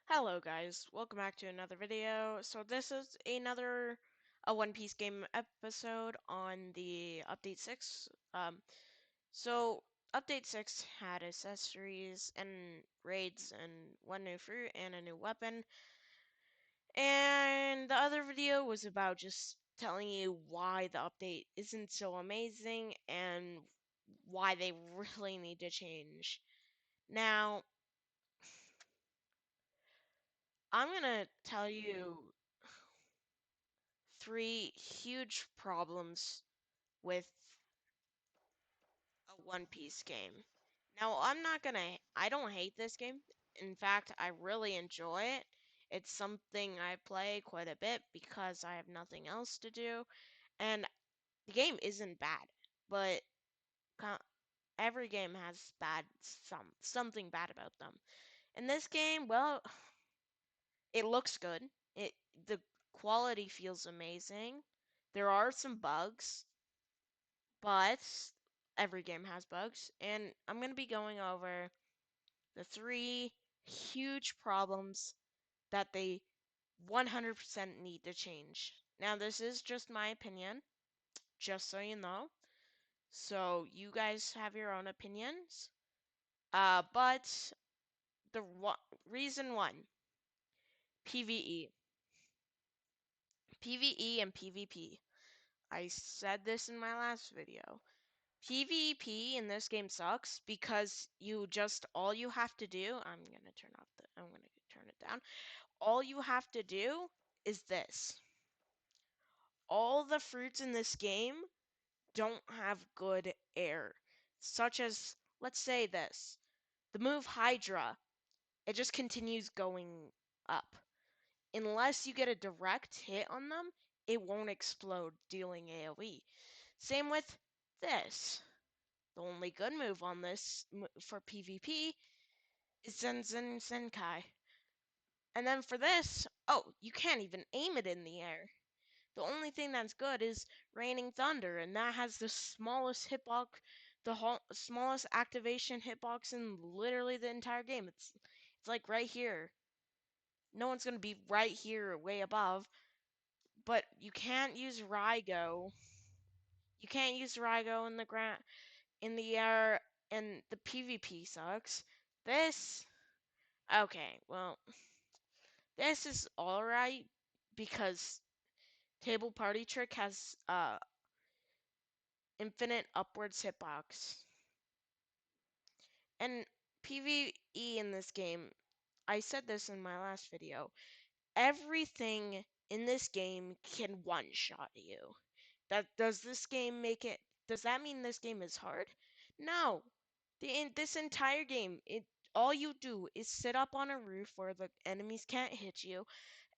Hello guys, welcome back to another video. So this is another One Piece game episode on the Update 6. So Update 6 had accessories and raids and one new fruit and a new weapon. And the other video was about just telling you why the update isn't so amazing and why they really need to change. Now, I'm gonna tell you three huge problems with a One Piece game. Now, I don't hate this game. In fact, I really enjoy it. It's something I play quite a bit because I have nothing else to do. And the game isn't bad, but every game has something bad about them. In this game, well, it looks good. The quality feels amazing. There are some bugs, but every game has bugs, and I'm going to be going over the three huge problems that they 100% need to change. Now, this is just my opinion, just so you know. So, you guys have your own opinions. But reason one, PvE. PvE and PvP. I said this in my last video. PvP in this game sucks because all you have to do, I'm gonna turn it down. All you have to do is this. All the fruits in this game don't have good air. Such as, let's say this. The move Hydra, it just continues going up. Unless you get a direct hit on them, it won't explode, dealing AoE. Same with this. The only good move on this for PvP is Zenzen Senkai. And then for this, oh, you can't even aim it in the air. The only thing that's good is Raining Thunder, and that has the smallest hitbox, smallest activation hitbox in literally the entire game. It's like right here. No one's gonna be right here, way above. But you can't use Rygo. You can't use Rygo in the air, and the PvP sucks. This Okay, well, this is alright because Table Party Trick has infinite upwards hitbox. And PvE in this game, I said this in my last video, everything in this game can one-shot you. Does that mean this game is hard? No. In this entire game, all you do is sit up on a roof where the enemies can't hit you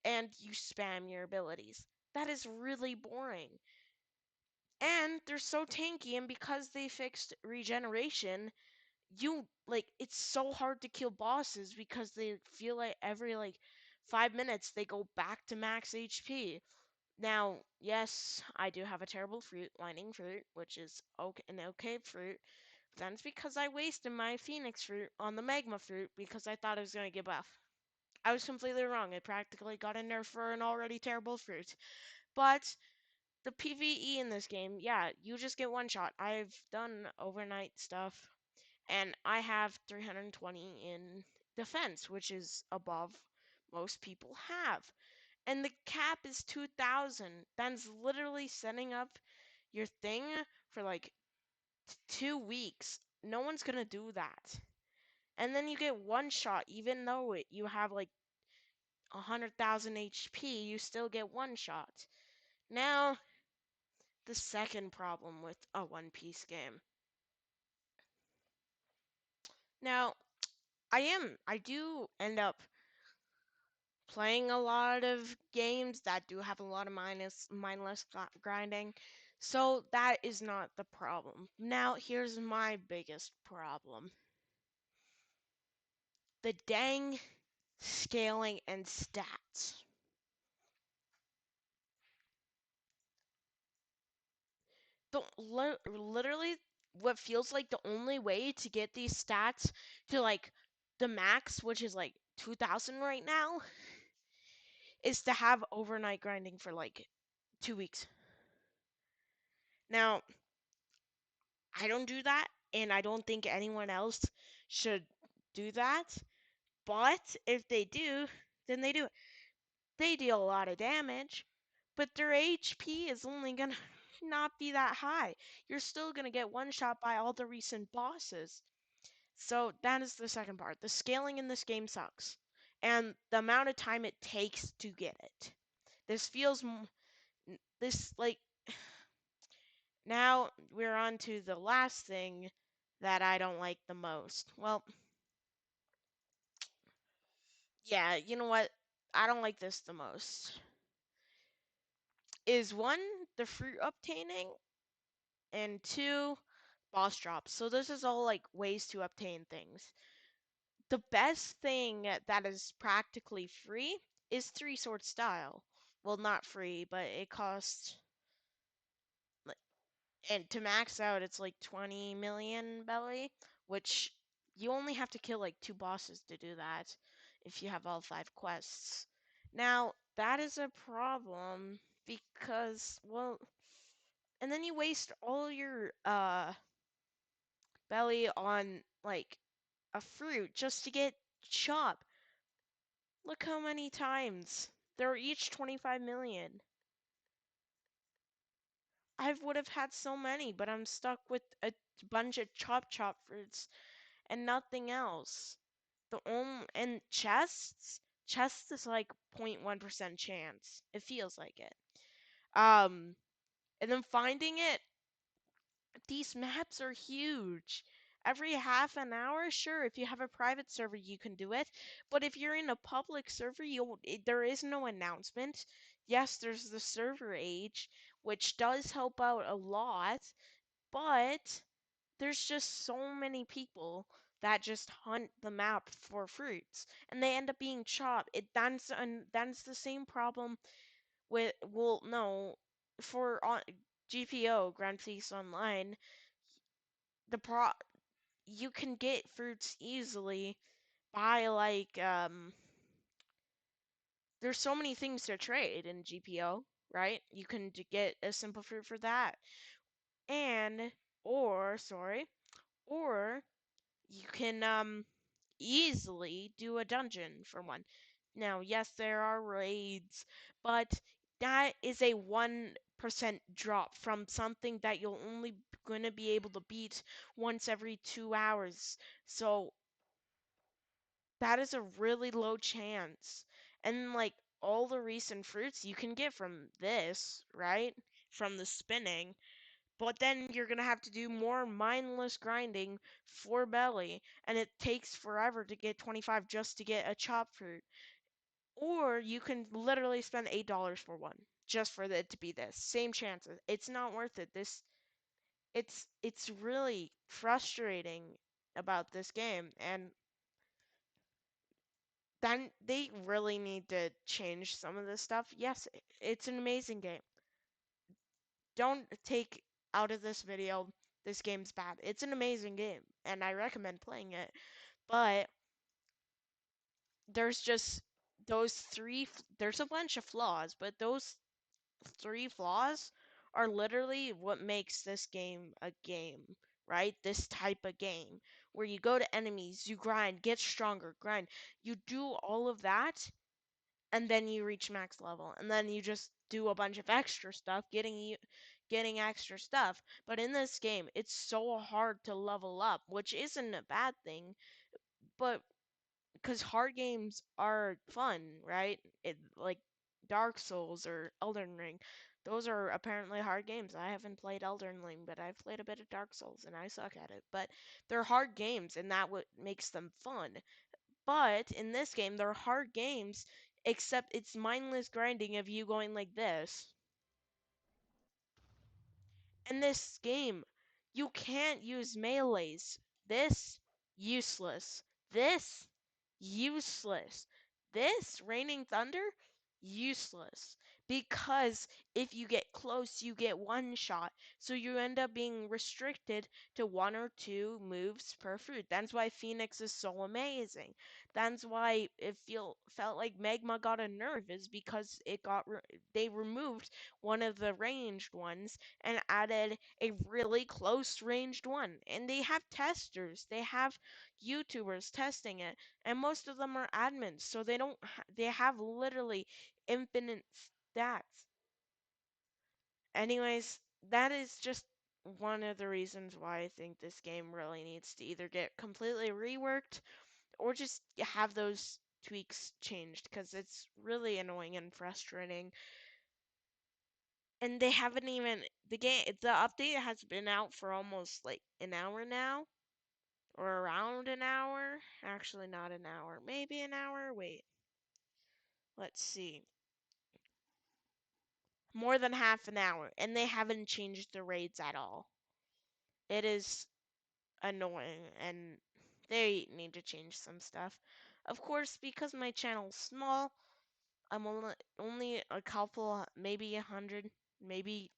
and you spam your abilities. That is really boring. And they're so tanky, and because they fixed regeneration, it's so hard to kill bosses because they feel like every 5 minutes they go back to max HP. Now, yes, I do have a terrible fruit, Lightning Fruit, which is an okay fruit. That's because I wasted my Phoenix Fruit on the Magma Fruit because I thought it was going to get buff. I was completely wrong. It practically got a nerf for an already terrible fruit. But the PvE in this game, yeah, you just get one shot. I've done overnight stuff, and I have 320 in defense, which is above most people have. And the cap is 2,000. That's literally setting up your thing for 2 weeks. No one's gonna do that. And then you get one shot, even though you have 100,000 HP, you still get one shot. Now, the second problem with a One Piece game. Now, I do end up playing a lot of games that do have a lot of mindless grinding, so that is not the problem. Now, here's my biggest problem. The dang scaling and stats. Literally what feels like the only way to get these stats to the max, which is like 2,000 right now, is to have overnight grinding for like 2 weeks. Now, I don't do that, and I don't think anyone else should do that. But if they do, then they do. They deal a lot of damage, but their HP is only gonna not be that high. You're still gonna get one shot by all the recent bosses. So that is the second part. The scaling in this game sucks, and the amount of time it takes to get it. This feels this like now we're on to the last thing that I don't like the most. Well, yeah, you know what? I don't like this the most. Is one, the fruit obtaining, and two, boss drops. So this is all like ways to obtain things. The best thing that is practically free is three sword style. Well, not free, but it costs and to max out it's like 20 million belly, which you only have to kill like two bosses to do that if you have all five quests. Now, that is a problem because well, and then you waste all your belly on like a fruit just to get chop. Look how many times. They're each 25 million. I would have had so many, but I'm stuck with a bunch of chop fruits and nothing else. The only and chests is like 0.1% chance. It feels like it. Um, and then finding it, these maps are huge. Every half an hour, sure, if you have a private server, you can do it. But if you're in a public server, there is no announcement. Yes, there's the server age, which does help out a lot, but there's just so many people that just hunt the map for fruits, and they end up being chopped. That's the same problem with well, no, for on GPO Grand Theft Online, the pro you can get fruits easily by like there's so many things to trade in GPO, right? You can get a simple fruit for that. And or sorry, or you can easily do a dungeon for one. Now, yes, there are raids, but that is a 1% drop from something that you'll only gonna be able to beat once every 2 hours. So that is a really low chance. And like all the recent fruits you can get from this, right? From the spinning. But then you're gonna have to do more mindless grinding for belly, and it takes forever to get 25 just to get a chop fruit. Or you can literally spend $8 for one, just for it to be this. Same chances. It's not worth it. It's really frustrating about this game, and then they really need to change some of this stuff. Yes, it's an amazing game. Don't take out of this video this game's bad. It's an amazing game, and I recommend playing it. But there's just there's a bunch of flaws, but those three flaws are literally what makes this game a game, right? This type of game where you go to enemies, you grind, get stronger, grind. You do all of that and then you reach max level and then you just do a bunch of extra stuff getting extra stuff. But in this game it's so hard to level up, which isn't a bad thing, but because hard games are fun, right? Like Dark Souls or Elden Ring, those are apparently hard games. I haven't played Elden Ring, but I've played a bit of Dark Souls and I suck at it. But they're hard games and that what makes them fun. But in this game, they're hard games, except it's mindless grinding of you going like this. In this game, you can't use melees. This, useless. This, useless. This, Raining Thunder, useless because if you get close, you get one shot. So you end up being restricted to one or two moves per fruit. That's why Phoenix is so amazing. That's why it felt like Magma got a nerf is because they removed one of the ranged ones and added a really close ranged one. And they have testers. They have YouTubers testing it, and most of them are admins, so they have literally infinite stats. Anyways, that is just one of the reasons why I think this game really needs to either get completely reworked or just have those tweaks changed because it's really annoying and frustrating. And they haven't even the update has been out for almost like an hour now or around an hour. Actually, not an hour, maybe an hour. Wait, let's see. More than half an hour, and they haven't changed the raids at all. It is annoying, and they need to change some stuff. Of course, because my channel's small, I'm only a couple, maybe 100, maybe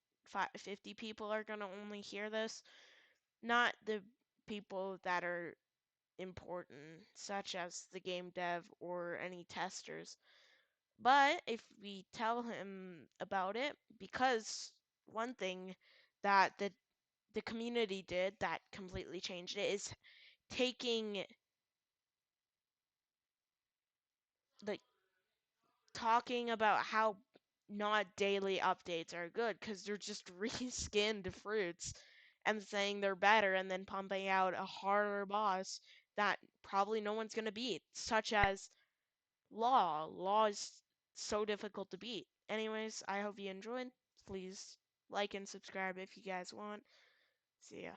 50 people are gonna only hear this. Not the people that are important, such as the game dev or any testers. But if we tell him about it, because one thing that the community did that completely changed it is taking like talking about how not daily updates are good because they're just reskinned fruits and saying they're better and then pumping out a harder boss that probably no one's gonna beat, such as Law. Law is so difficult to beat. Anyways, I hope you enjoyed. Please like and subscribe if you guys want. See ya.